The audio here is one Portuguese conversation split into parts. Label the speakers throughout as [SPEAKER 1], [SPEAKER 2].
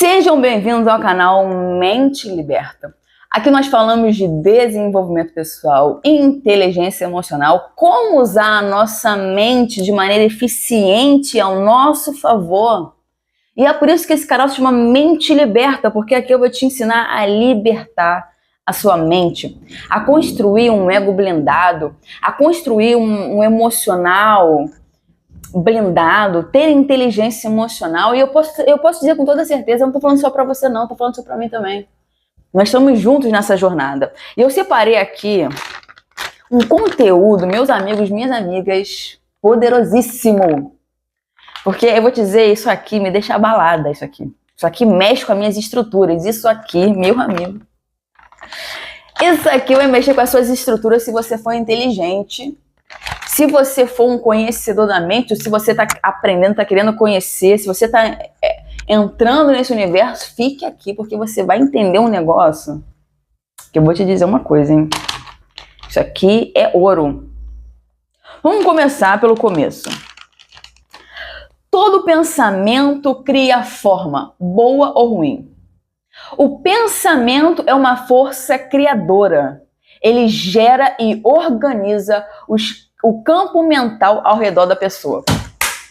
[SPEAKER 1] Sejam bem-vindos ao canal Mente Liberta. Aqui nós falamos de desenvolvimento pessoal, inteligência emocional, como usar a nossa mente de maneira eficiente ao nosso favor. E é por isso que esse canal se chama Mente Liberta, porque aqui eu vou te ensinar a libertar a sua mente, a construir um ego blindado, a construir um emocional blindado, ter inteligência emocional. E eu posso dizer com toda certeza, eu não tô falando só pra você não, tô falando só pra mim também. Nós estamos juntos nessa jornada. E eu separei aqui um conteúdo, meus amigos, minhas amigas, poderosíssimo. Porque eu vou te dizer, isso aqui me deixa abalada, isso aqui. Isso aqui mexe com as minhas estruturas. Isso aqui, meu amigo. Isso aqui vai mexer com as suas estruturas se você for inteligente. Se você for um conhecedor da mente, ou se você está aprendendo, está querendo conhecer, se você está entrando nesse universo, fique aqui, porque você vai entender um negócio que eu vou te dizer uma coisa, hein? Isso aqui é ouro. Vamos começar pelo começo. Todo pensamento cria forma, boa ou ruim. O pensamento é uma força criadora. Ele gera e organiza o campo mental ao redor da pessoa.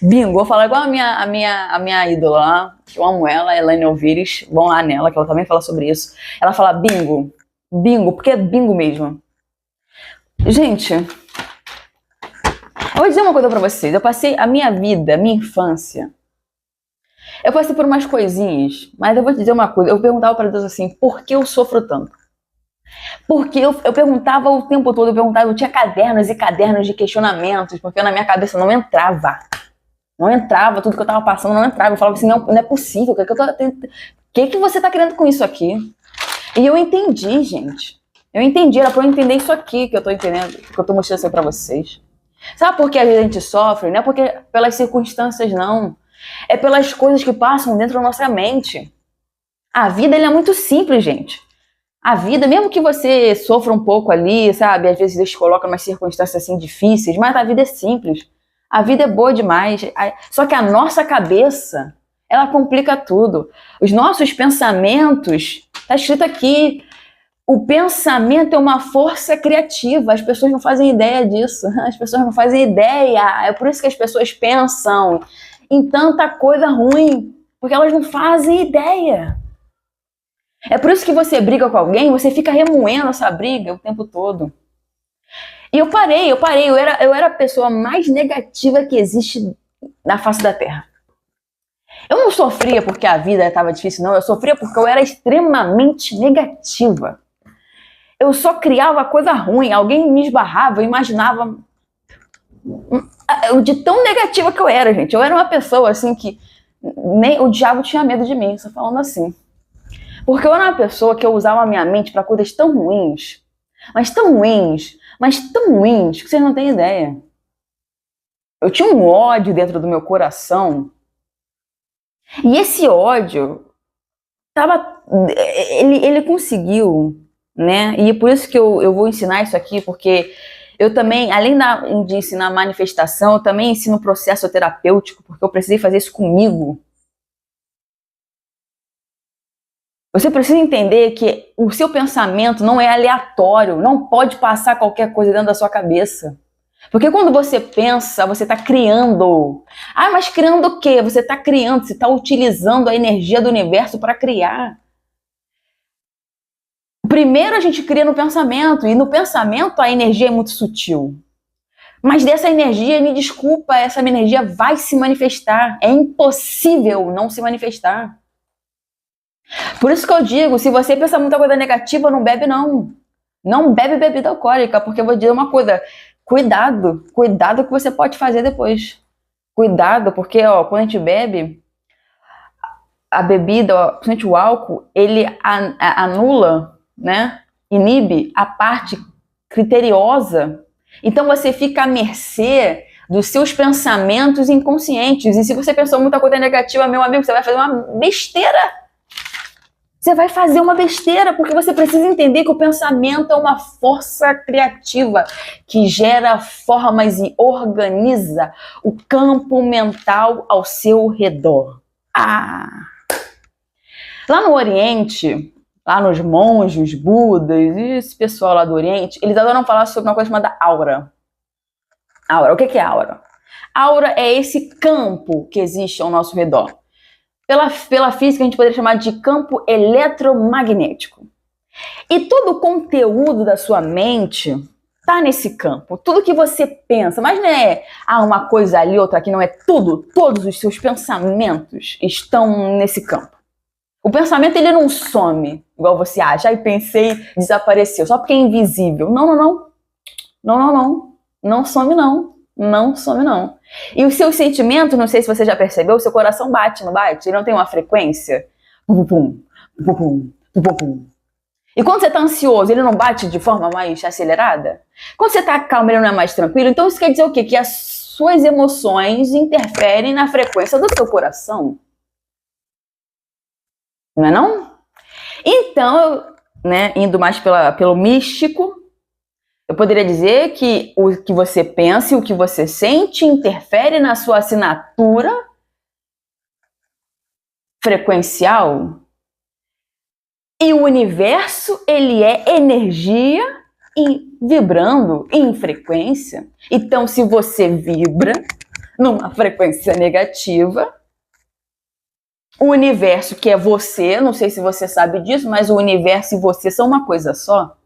[SPEAKER 1] Bingo, vou falar igual a minha ídola lá, que eu amo ela, Elaine Elvires, vão lá nela, que ela também fala sobre isso. Ela fala bingo, bingo, porque é bingo mesmo. Gente, eu vou dizer uma coisa pra vocês, eu passei a minha vida, a minha infância, eu passei por umas coisinhas, mas eu vou te dizer uma coisa, eu perguntava pra Deus assim, por que eu sofro tanto? Porque eu perguntava o tempo todo, eu tinha cadernos e cadernos de questionamentos, porque na minha cabeça não entrava. Não entrava, tudo que eu tava passando não entrava. Eu falava assim, não é possível, o que você tá querendo com isso aqui? E eu entendi, gente. Eu entendi, era pra eu entender isso aqui que eu tô entendendo, que eu tô mostrando assim pra vocês. Sabe por que a gente sofre? Não é porque pelas circunstâncias, não. É pelas coisas que passam dentro da nossa mente. A vida, ela é muito simples, gente. A vida, mesmo que você sofra um pouco ali, sabe? Às vezes Deus te coloca em umas circunstâncias assim difíceis, mas a vida é simples. A vida é boa demais. Só que a nossa cabeça, ela complica tudo. Os nossos pensamentos, tá escrito aqui, o pensamento é uma força criativa. As pessoas não fazem ideia disso. As pessoas não fazem ideia. É por isso que as pessoas pensam em tanta coisa ruim, porque elas não fazem ideia. É por isso que você briga com alguém, você fica remoendo essa briga o tempo todo. E eu parei, eu era a pessoa mais negativa que existe na face da Terra. Eu não sofria porque a vida estava difícil, não, eu sofria porque eu era extremamente negativa. Eu só criava coisa ruim, alguém me esbarrava, eu imaginava... De tão negativa que eu era, gente. Eu era uma pessoa assim que nem o diabo tinha medo de mim, só falando assim. Porque eu era uma pessoa que eu usava a minha mente para coisas tão ruins, mas tão ruins, que vocês não têm ideia. Eu tinha um ódio dentro do meu coração, e esse ódio ele conseguiu, né? E por isso que eu vou ensinar isso aqui, porque eu também, além de ensinar manifestação, eu também ensino processo terapêutico, porque eu precisei fazer isso comigo. Você precisa entender que o seu pensamento não é aleatório, não pode passar qualquer coisa dentro da sua cabeça. Porque quando você pensa, você está criando. Ah, mas criando o quê? Você está criando, você está utilizando a energia do universo para criar. Primeiro a gente cria no pensamento, e no pensamento a energia é muito sutil. Mas dessa energia, me desculpa, essa energia vai se manifestar. É impossível não se manifestar. Por isso que eu digo, se você pensa muita coisa negativa, não bebe não. Não bebe bebida alcoólica, porque eu vou dizer uma coisa, cuidado com o que você pode fazer depois. Cuidado, porque ó, quando a gente bebe, a bebida, ó, principalmente o álcool, ele anula, né, inibe a parte criteriosa. Então você fica à mercê dos seus pensamentos inconscientes. E se você pensou muita coisa negativa, meu amigo, você vai fazer uma besteira. Você vai fazer uma besteira, porque você precisa entender que o pensamento é uma força criativa que gera formas e organiza o campo mental ao seu redor. Lá no Oriente, lá nos monges, budas, e esse pessoal lá do Oriente, eles adoram falar sobre uma coisa chamada aura. Aura, o que é aura? Aura é esse campo que existe ao nosso redor. Pela física, a gente poderia chamar de campo eletromagnético. E todo o conteúdo da sua mente está nesse campo. Tudo que você pensa, mas não é uma coisa ali, outra aqui, não é tudo. Todos os seus pensamentos estão nesse campo. O pensamento, ele não some, igual você acha. Aí pensei, desapareceu, só porque é invisível. Não. Não some, não. Não some, não. E os seus sentimentos, não sei se você já percebeu, o seu coração bate, não bate? Ele não tem uma frequência? Pum, pum, pum, pum, pum, pum, pum. E quando você está ansioso, ele não bate de forma mais acelerada? Quando você está calmo, ele não é mais tranquilo? Então isso quer dizer o quê? Que as suas emoções interferem na frequência do seu coração. Não é não? Então, né, indo mais pelo místico, eu poderia dizer que o que você pensa e o que você sente interfere na sua assinatura frequencial. E o universo, ele é energia vibrando em frequência. Então, se você vibra numa frequência negativa, o universo, que é você, não sei se você sabe disso, mas o universo e você são uma coisa só.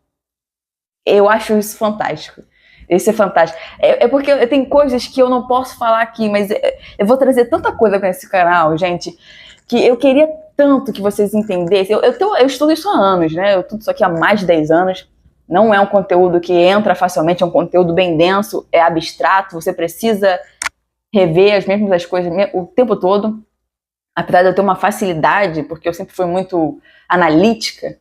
[SPEAKER 1] Eu acho isso fantástico. Isso é fantástico. É porque tem coisas que eu não posso falar aqui, mas eu vou trazer tanta coisa para esse canal, gente, que eu queria tanto que vocês entendessem. Eu estudo isso há anos, né? Eu estudo isso aqui há mais de 10 anos. Não é um conteúdo que entra facilmente, é um conteúdo bem denso, é abstrato, você precisa rever as mesmas coisas o tempo todo. Apesar de eu ter uma facilidade, porque eu sempre fui muito analítica,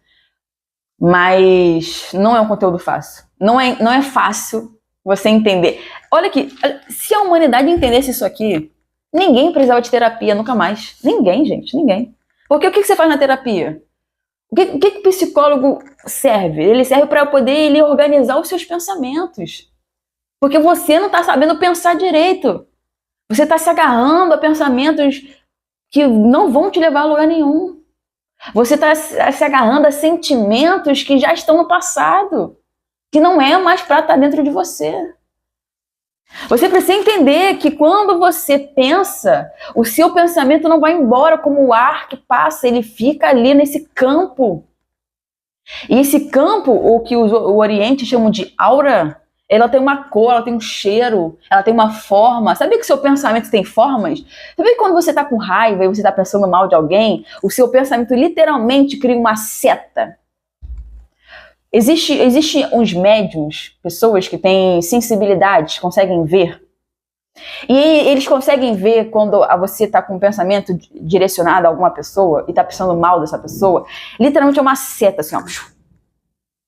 [SPEAKER 1] mas não é um conteúdo fácil. Não é fácil você entender. Olha aqui, se a humanidade entendesse isso aqui, ninguém precisava de terapia nunca mais. Ninguém, gente, ninguém. Porque o que você faz na terapia? O que o psicólogo serve? Ele serve para poder organizar os seus pensamentos. Porque você não está sabendo pensar direito. Você está se agarrando a pensamentos que não vão te levar a lugar nenhum. Você está se agarrando a sentimentos que já estão no passado, que não é mais para estar dentro de você. Você precisa entender que quando você pensa, o seu pensamento não vai embora como o ar que passa, ele fica ali nesse campo. E esse campo, o que o Oriente chama de aura, ela tem uma cor, ela tem um cheiro, ela tem uma forma. Sabe que o seu pensamento tem formas? Sabe que quando você está com raiva e você está pensando mal de alguém, o seu pensamento literalmente cria uma seta. Existem uns médiums, pessoas que têm sensibilidade, conseguem ver. E eles conseguem ver quando você está com um pensamento direcionado a alguma pessoa e está pensando mal dessa pessoa. Literalmente é uma seta, assim, ó.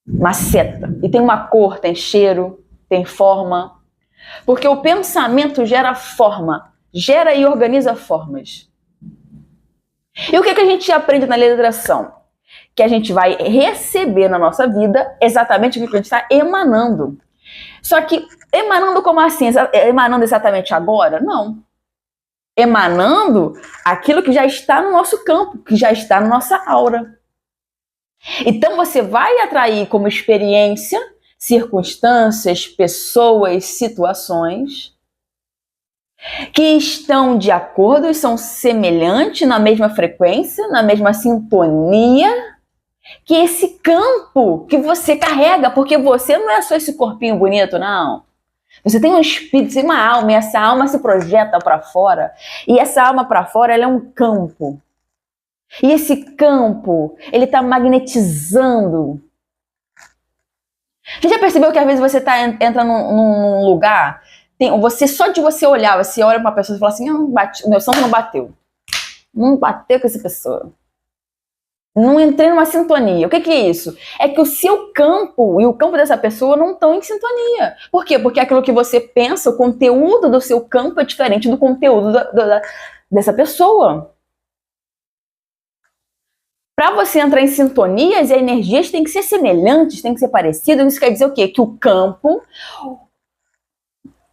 [SPEAKER 1] Uma seta. E tem uma cor, tem cheiro, tem forma. Porque o pensamento gera forma. Gera e organiza formas. E o que a gente aprende na lei da atração? Que a gente vai receber na nossa vida exatamente o que a gente está emanando. Só que emanando como assim? Emanando exatamente agora? Não. Emanando aquilo que já está no nosso campo, que já está na nossa aura. Então você vai atrair como experiência circunstâncias, pessoas, situações que estão de acordo e são semelhantes na mesma frequência, na mesma sintonia que esse campo que você carrega, porque você não é só esse corpinho bonito, não. Você tem um espírito, você tem uma alma, e essa alma se projeta para fora. E essa alma para fora, ela é um campo. E esse campo, ele está magnetizando. Você já percebeu que às vezes você entra num lugar, só de você olhar, você olha para uma pessoa e fala assim, meu santo não bateu. Não bateu com essa pessoa. Não entrei numa sintonia. O que é isso? É que o seu campo e o campo dessa pessoa não estão em sintonia. Por quê? Porque aquilo que você pensa, o conteúdo do seu campo é diferente do conteúdo dessa pessoa. Para você entrar em sintonias, as energias têm que ser semelhantes, têm que ser parecidas. Isso quer dizer o quê? Que o campo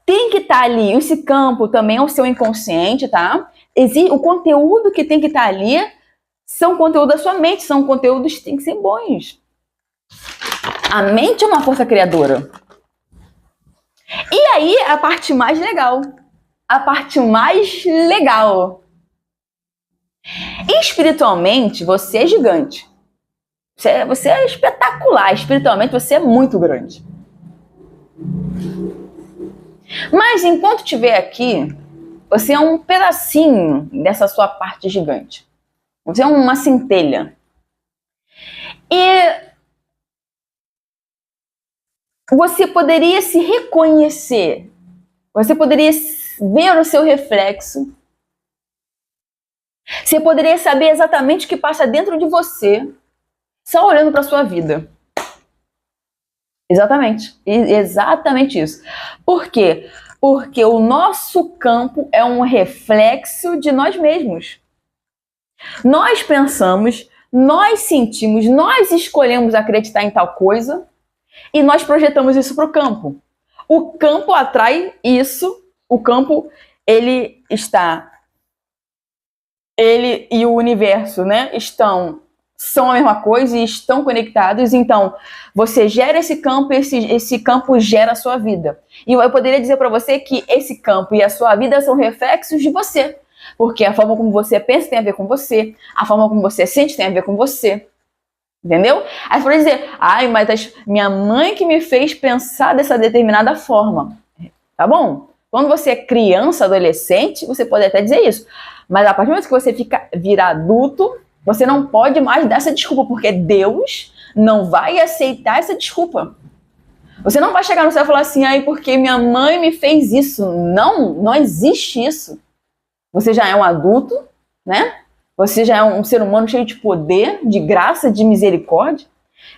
[SPEAKER 1] tem que estar ali. Esse campo também é o seu inconsciente, tá? O conteúdo que tem que estar ali são conteúdo da sua mente, são conteúdos que têm que ser bons. A mente é uma força criadora. E aí, a parte mais legal. A parte mais legal. Espiritualmente, você é gigante. Você é espetacular. Espiritualmente, você é muito grande. Mas enquanto estiver aqui, você é um pedacinho dessa sua parte gigante. Você é uma centelha. E você poderia se reconhecer. Você poderia ver o seu reflexo. Você poderia saber exatamente o que passa dentro de você, só olhando para a sua vida. Exatamente. Exatamente isso. Por quê? Porque o nosso campo é um reflexo de nós mesmos. Nós pensamos, nós sentimos, nós escolhemos acreditar em tal coisa e nós projetamos isso para o campo. O campo atrai isso, o campo, ele e o universo, né, são a mesma coisa e estão conectados, então você gera esse campo e esse campo gera a sua vida. E eu poderia dizer para você que esse campo e a sua vida são reflexos de você, porque a forma como você pensa tem a ver com você, a forma como você sente tem a ver com você, entendeu? Aí você pode dizer, mas minha mãe que me fez pensar dessa determinada forma. Tá bom? Quando você é criança, adolescente, você pode até dizer isso, mas a partir do momento que você vira adulto, você não pode mais dar essa desculpa, porque Deus não vai aceitar essa desculpa. Você não vai chegar no céu e falar assim, porque minha mãe me fez isso. Não existe isso. Você já é um adulto, né? Você já é um ser humano cheio de poder, de graça, de misericórdia.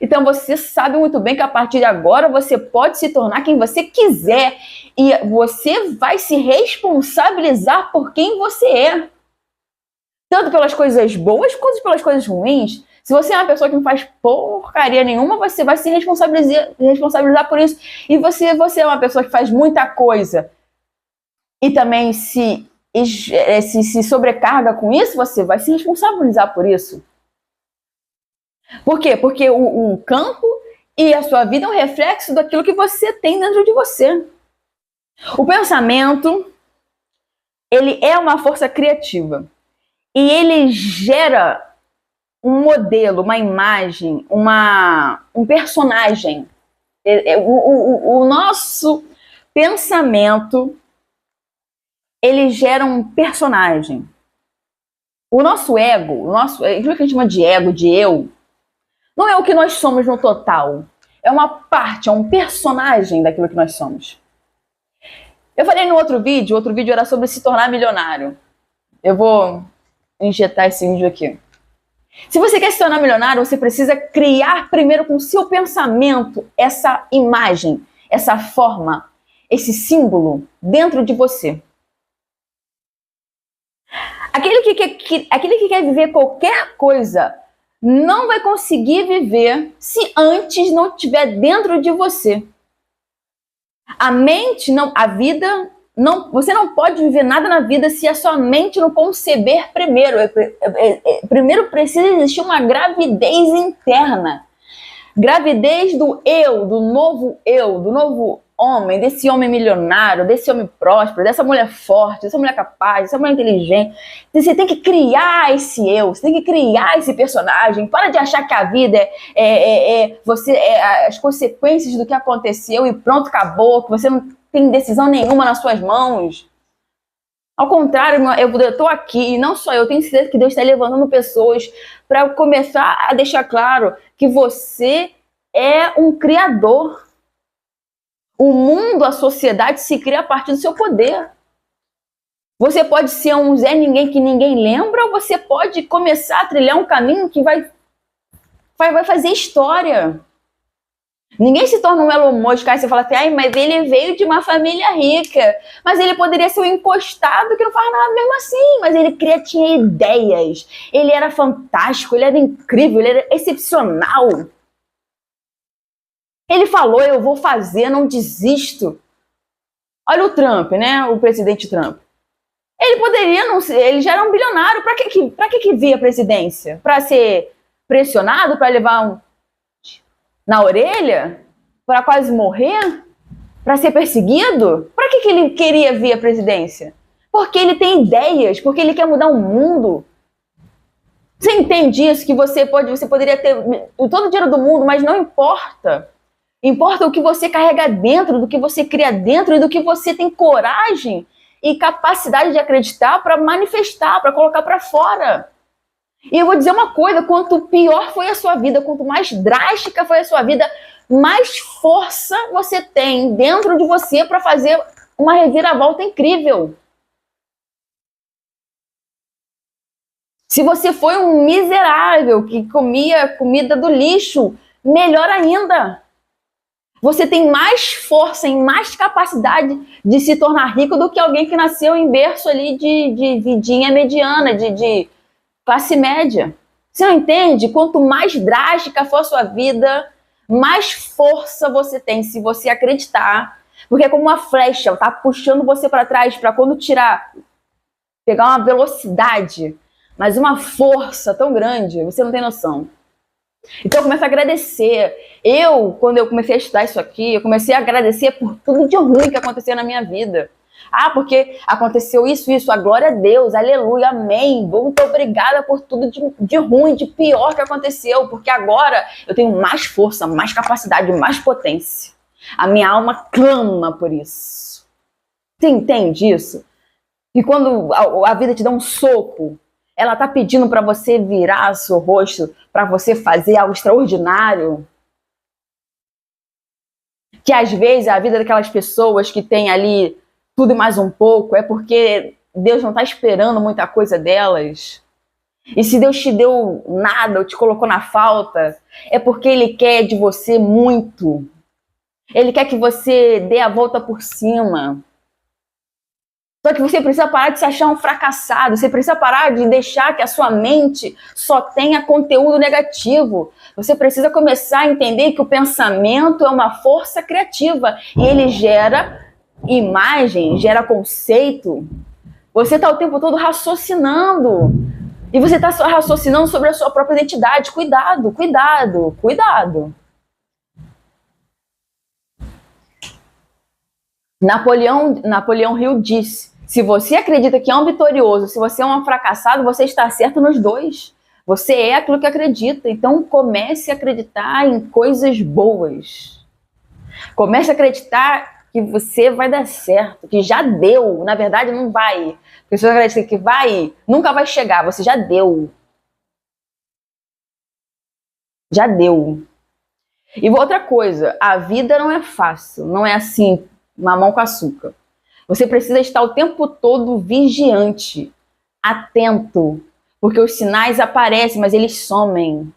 [SPEAKER 1] Então você sabe muito bem que a partir de agora você pode se tornar quem você quiser e você vai se responsabilizar por quem você é. Tanto pelas coisas boas quanto pelas coisas ruins. Se você é uma pessoa que não faz porcaria nenhuma, você vai se responsabilizar por isso. E você é uma pessoa que faz muita coisa e também se sobrecarga com isso, você vai se responsabilizar por isso. Por quê? Porque o campo e a sua vida é um reflexo daquilo que você tem dentro de você. O pensamento, ele é uma força criativa. E ele gera um modelo, uma imagem, um personagem. O nosso pensamento, ele gera um personagem. O nosso ego, aquilo que a gente chama de ego, de eu, não é o que nós somos no total. É uma parte, é um personagem daquilo que nós somos. Eu falei no outro vídeo era sobre se tornar milionário. Eu vou injetar esse vídeo aqui. Se você quer se tornar milionário, você precisa criar primeiro com o seu pensamento essa imagem, essa forma, esse símbolo dentro de você. Aquele que quer viver qualquer coisa não vai conseguir viver se antes não estiver dentro de você. A mente, a vida, você não pode viver nada na vida se a sua mente não conceber primeiro. Primeiro precisa existir uma gravidez interna. Gravidez do eu, do novo homem, desse homem milionário, desse homem próspero, dessa mulher forte, dessa mulher capaz, dessa mulher inteligente. Você tem que criar esse eu, você tem que criar esse personagem. Para de achar que a vida as consequências do que aconteceu e pronto, acabou, que você não tem decisão nenhuma nas suas mãos. Ao contrário, eu estou aqui, e não só eu, tenho certeza que Deus está levantando pessoas para começar a deixar claro que você é um criador. O mundo, a sociedade se cria a partir do seu poder. Você pode ser um Zé Ninguém que ninguém lembra, ou você pode começar a trilhar um caminho que vai fazer história. Ninguém se torna um Elon Musk, aí você fala assim, mas ele veio de uma família rica, mas ele poderia ser um encostado que não faz nada mesmo assim, mas ele tinha ideias, ele era fantástico, ele era incrível, ele era excepcional. Ele falou, eu vou fazer, não desisto. Olha o Trump, né? O presidente Trump. Ele poderia não ser, ele já era um bilionário. Pra que via a presidência? Para ser pressionado, para levar na orelha? Para quase morrer? Para ser perseguido? Para que ele queria vir à presidência? Porque ele tem ideias, porque ele quer mudar o mundo. Você entende isso? Que você poderia ter todo o dinheiro do mundo, mas não importa. Importa o que você carrega dentro, do que você cria dentro e do que você tem coragem e capacidade de acreditar para manifestar, para colocar para fora. E eu vou dizer uma coisa, quanto pior foi a sua vida, quanto mais drástica foi a sua vida, mais força você tem dentro de você para fazer uma reviravolta incrível. Se você foi um miserável que comia comida do lixo, melhor ainda. Você tem mais força e mais capacidade de se tornar rico do que alguém que nasceu em berço ali de vidinha mediana, de classe média. Você não entende? Quanto mais drástica for a sua vida, mais força você tem se você acreditar. Porque é como uma flecha, tá puxando você para trás para quando tirar, pegar uma velocidade, mas uma força tão grande, você não tem noção. Então eu começo a agradecer. Quando eu comecei a estudar isso aqui, eu comecei a agradecer por tudo de ruim que aconteceu na minha vida. Ah, porque aconteceu isso, a glória a Deus, aleluia, amém. Muito obrigada por tudo de ruim, de pior que aconteceu, porque agora eu tenho mais força, mais capacidade, mais potência. A minha alma clama por isso. Você entende isso? E quando a vida te dá um soco, ela está pedindo para você virar seu rosto, para você fazer algo extraordinário. Que às vezes a vida daquelas pessoas que tem ali tudo e mais um pouco é porque Deus não está esperando muita coisa delas. E se Deus te deu nada ou te colocou na falta, é porque Ele quer de você muito. Ele quer que você dê a volta por cima. Só que você precisa parar de se achar um fracassado, você precisa parar de deixar que a sua mente só tenha conteúdo negativo. Você precisa começar a entender que o pensamento é uma força criativa e ele gera imagem, gera conceito. Você está o tempo todo raciocinando e você está raciocinando sobre a sua própria identidade. Cuidado, cuidado, cuidado. Napoleão Hill disse: se você acredita que é um vitorioso, se você é um fracassado, você está certo nos dois. Você é aquilo que acredita. Então comece a acreditar em coisas boas. Comece a acreditar que você vai dar certo, que já deu. Na verdade, não vai. Pessoas acreditam que vai, nunca vai chegar. Você já deu. Já deu. E outra coisa, a vida não é fácil. Não é assim, mamão com açúcar. Você precisa estar o tempo todo vigiante, atento, porque os sinais aparecem, mas eles somem.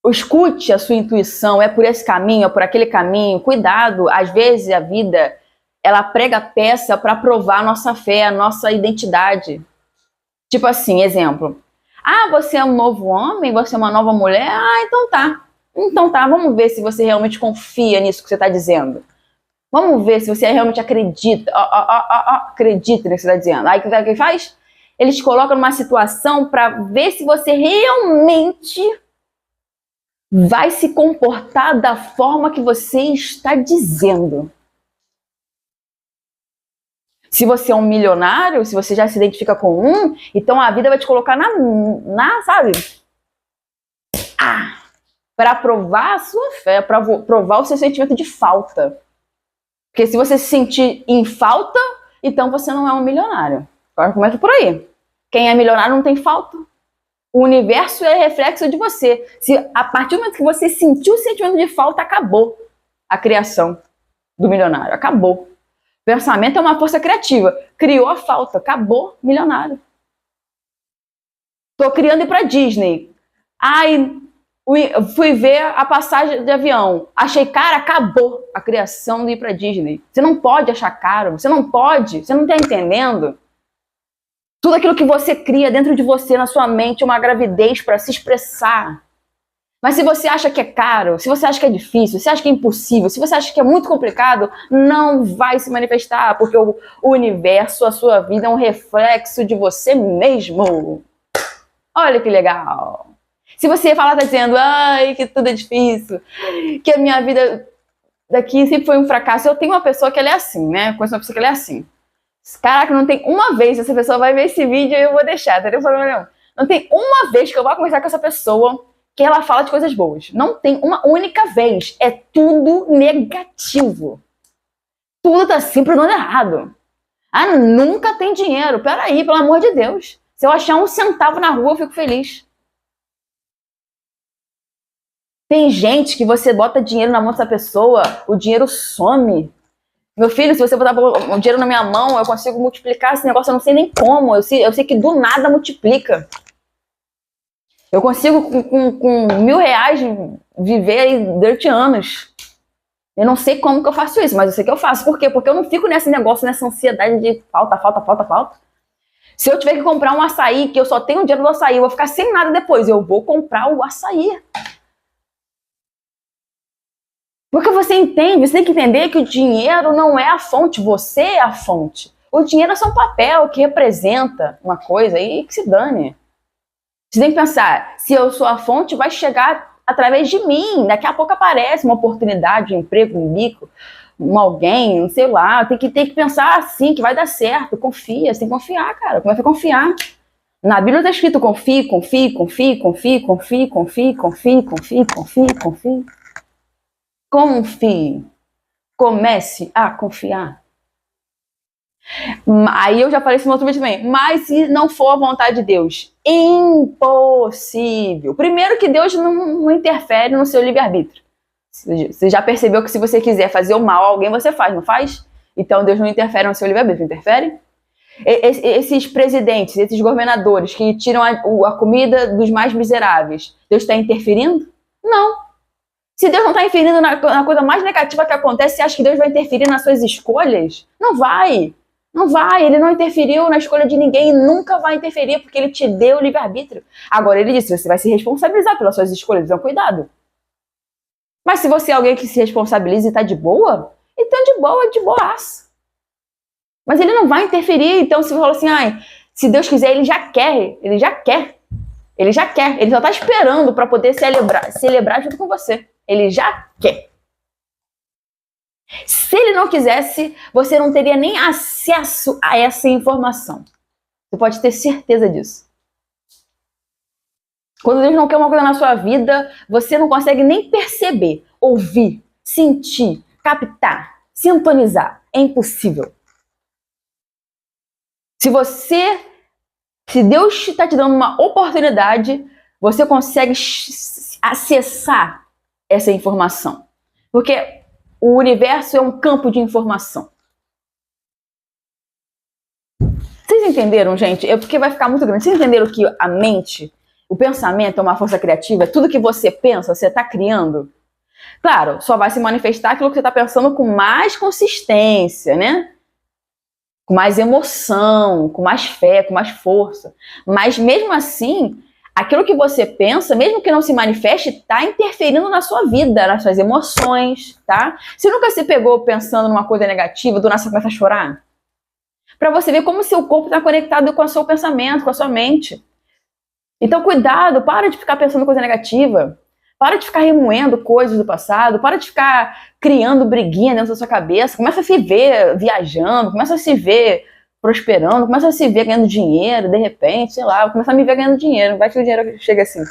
[SPEAKER 1] Escute a sua intuição, é por esse caminho, é por aquele caminho. Cuidado, às vezes a vida, ela prega peça para provar a nossa fé, a nossa identidade. Tipo assim, exemplo. Ah, você é um novo homem? Você é uma nova mulher? Ah, então tá. Então tá, vamos ver se você realmente confia nisso que você está dizendo. Vamos ver se você realmente acredita. Acredita no que você está dizendo. Aí o que faz? Eles te colocam numa situação para ver se você realmente vai se comportar da forma que você está dizendo. Se você é um milionário, se você já se identifica com um, então a vida vai te colocar sabe? Para provar a sua fé, para provar o seu sentimento de falta. Porque se você se sentir em falta, então você não é um milionário. Agora começa por aí. Quem é milionário não tem falta. O universo é reflexo de você. Se a partir do momento que você sentiu o sentimento de falta, acabou a criação do milionário. Acabou. Pensamento é uma força criativa. Criou a falta. Acabou, milionário. Tô criando ir pra Disney. Fui ver a passagem de avião. Achei caro, acabou a criação de ir pra Disney. Você não pode achar caro. Você não pode. Você não tá entendendo? Tudo aquilo que você cria dentro de você, na sua mente, é uma gravidez para se expressar. Mas se você acha que é caro, se você acha que é difícil, se você acha que é impossível, se você acha que é muito complicado, não vai se manifestar, porque o universo, a sua vida é um reflexo de você mesmo. Olha que legal. Se você falar, tá dizendo, ai, que tudo é difícil, que a minha vida daqui sempre foi um fracasso. Eu tenho uma pessoa que ela é assim, né? Conheço uma pessoa que ela é assim. Caraca, não tem uma vez, essa pessoa vai ver esse vídeo e eu vou deixar, entendeu? Não tem uma vez que eu vou conversar com essa pessoa que ela fala de coisas boas. Não tem uma única vez. É tudo negativo. Tudo tá sempre dando errado. Ah, nunca tem dinheiro. Peraí, pelo amor de Deus. Se eu achar um centavo na rua, eu fico feliz. Tem gente que você bota dinheiro na mão dessa pessoa, o dinheiro some. Meu filho, se você botar o dinheiro na minha mão, eu consigo multiplicar esse negócio, eu não sei nem como. Eu sei que do nada multiplica. Eu consigo, com R$1.000, viver aí durante anos. Eu não sei como que eu faço isso, mas eu sei que eu faço. Por quê? Porque eu não fico nesse negócio, nessa ansiedade de falta, falta, falta, falta. Se eu tiver que comprar um açaí, que eu só tenho o dinheiro do açaí, eu vou ficar sem nada depois. Eu vou comprar o açaí. Porque você entende, você tem que entender que o dinheiro não é a fonte, você é a fonte. O dinheiro é só um papel que representa uma coisa e que se dane. Você tem que pensar, se eu sou a fonte, vai chegar através de mim. Daqui a pouco aparece uma oportunidade, um emprego, um bico, alguém, não sei lá. Tem que pensar assim, que vai dar certo. Confia, você tem que confiar, cara. Começa a confiar. Na Bíblia está escrito confie, confie, confie, confie, confie, confie, confie, confie, confie, confie. Confie. Comece a confiar. Aí eu já falei isso no outro vídeo também. Mas se não for a vontade de Deus, impossível. Primeiro que Deus não interfere no seu livre-arbítrio. Você já percebeu que se você quiser fazer o mal a alguém, você faz, não faz? Então Deus não interfere no seu livre-arbítrio, interfere? Esses presidentes, esses governadores que tiram a comida dos mais miseráveis, Deus está interferindo? Não. Se Deus não está interferindo na coisa mais negativa que acontece, você acha que Deus vai interferir nas suas escolhas? Não vai. Não vai. Ele não interferiu na escolha de ninguém e nunca vai interferir porque ele te deu o livre-arbítrio. Agora, ele disse, você vai se responsabilizar pelas suas escolhas, então cuidado. Mas se você é alguém que se responsabiliza e está de boa, então de boa, de boaça. Mas ele não vai interferir, então se você fala assim, ai, se Deus quiser, ele já quer, ele já quer. Ele já quer, ele só está esperando para poder celebrar junto com você. Ele já quer. Se ele não quisesse, você não teria nem acesso a essa informação. Você pode ter certeza disso. Quando Deus não quer uma coisa na sua vida, você não consegue nem perceber, ouvir, sentir, captar, sintonizar. É impossível. Se Deus está te dando uma oportunidade, você consegue acessar essa informação. Porque o universo é um campo de informação. Vocês entenderam, gente? Porque vai ficar muito grande. Vocês entenderam que a mente, o pensamento é uma força criativa? Tudo que você pensa, você está criando? Claro, só vai se manifestar aquilo que você está pensando com mais consistência, né? Com mais emoção, com mais fé, com mais força. Mas mesmo assim, aquilo que você pensa, mesmo que não se manifeste, está interferindo na sua vida, nas suas emoções, tá? Você nunca se pegou pensando numa coisa negativa, do nada você começa a chorar? Para você ver como o seu corpo está conectado com o seu pensamento, com a sua mente. Então, cuidado, para de ficar pensando coisa negativa. Para de ficar remoendo coisas do passado, para de ficar criando briguinha dentro da sua cabeça. Começa a se ver viajando, começa a se ver prosperando, começa a se ver ganhando dinheiro, de repente, sei lá, começa a me ver ganhando dinheiro, vai que o dinheiro chega assim.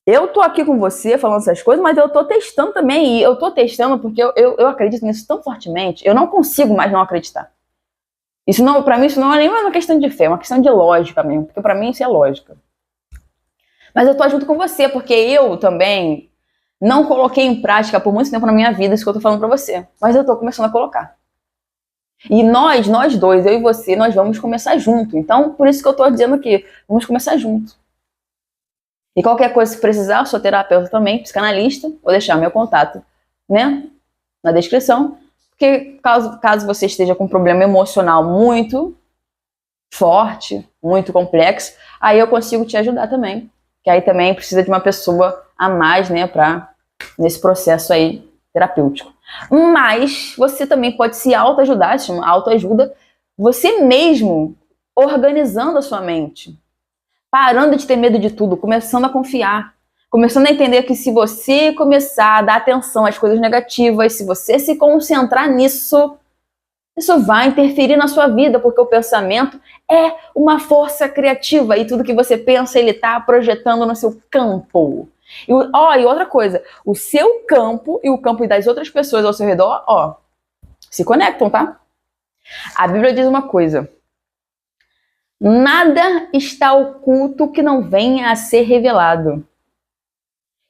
[SPEAKER 1] Eu tô aqui com você falando essas coisas, mas eu tô testando também, e eu tô testando porque eu acredito nisso tão fortemente, eu não consigo mais não acreditar. Isso não, pra mim, isso não é nem uma questão de fé, é uma questão de lógica mesmo, porque pra mim isso é lógica. Mas eu tô junto com você, porque eu também não coloquei em prática por muito tempo na minha vida isso que eu tô falando pra você. Mas eu tô começando a colocar. E nós dois, eu e você, nós vamos começar junto. Então, por isso que eu tô dizendo aqui, vamos começar junto. E qualquer coisa, se precisar, eu sou terapeuta também, psicanalista, vou deixar meu contato, né, na descrição. Porque caso você esteja com um problema emocional muito forte, muito complexo, aí eu consigo te ajudar também. que aí também precisa de uma pessoa a mais, né, nesse processo aí terapêutico. Mas você também pode se autoajudar, se chama autoajuda, você mesmo organizando a sua mente, parando de ter medo de tudo, começando a confiar, começando a entender que se você começar a dar atenção às coisas negativas, se você se concentrar nisso, isso vai interferir na sua vida, porque o pensamento é uma força criativa e tudo que você pensa, ele está projetando no seu campo. E outra coisa, o seu campo e o campo das outras pessoas ao seu redor, se conectam, tá? A Bíblia diz uma coisa: nada está oculto que não venha a ser revelado.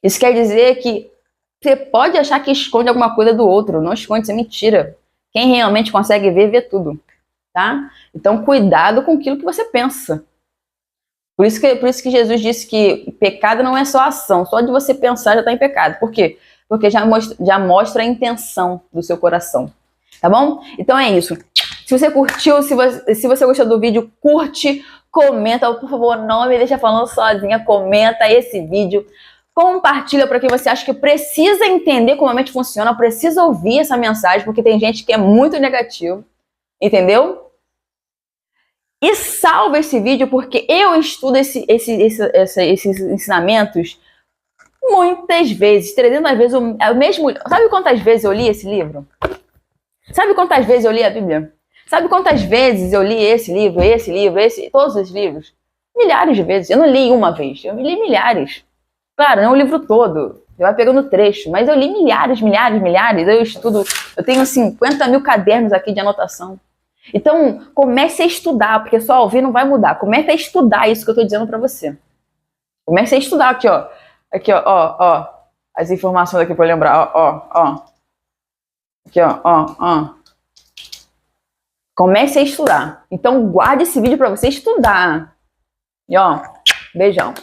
[SPEAKER 1] Isso quer dizer que você pode achar que esconde alguma coisa do outro, não esconde, isso é mentira. Quem realmente consegue ver, vê tudo, tá? Então, cuidado com aquilo que você pensa. Por isso que Jesus disse que pecado não é só ação, só de você pensar já está em pecado. Por quê? Porque já mostra a intenção do seu coração, tá bom? Então é isso. Se você curtiu, se você gostou do vídeo, curte, comenta, por favor, não me deixa falando sozinha, comenta esse vídeo, compartilha para quem você acha que precisa entender como a mente funciona, precisa ouvir essa mensagem, porque tem gente que é muito negativo, entendeu? E salva esse vídeo, porque eu estudo esses ensinamentos muitas vezes, 300 vezes, sabe quantas vezes eu li esse livro? Sabe quantas vezes eu li a Bíblia? Sabe quantas vezes eu li esse livro, todos os livros? Milhares de vezes. Eu não li uma vez, eu li milhares. Claro, não o livro todo, você vai pegando trecho, mas eu li milhares, eu estudo, eu tenho 50 mil cadernos aqui de anotação. Então, comece a estudar, porque só ouvir não vai mudar. Comece a estudar isso que eu tô dizendo pra você. Comece a estudar aqui, ó. Aqui, ó. As informações aqui pra eu lembrar, ó. Aqui, ó. Comece a estudar. Então, guarde esse vídeo pra você estudar. E, beijão.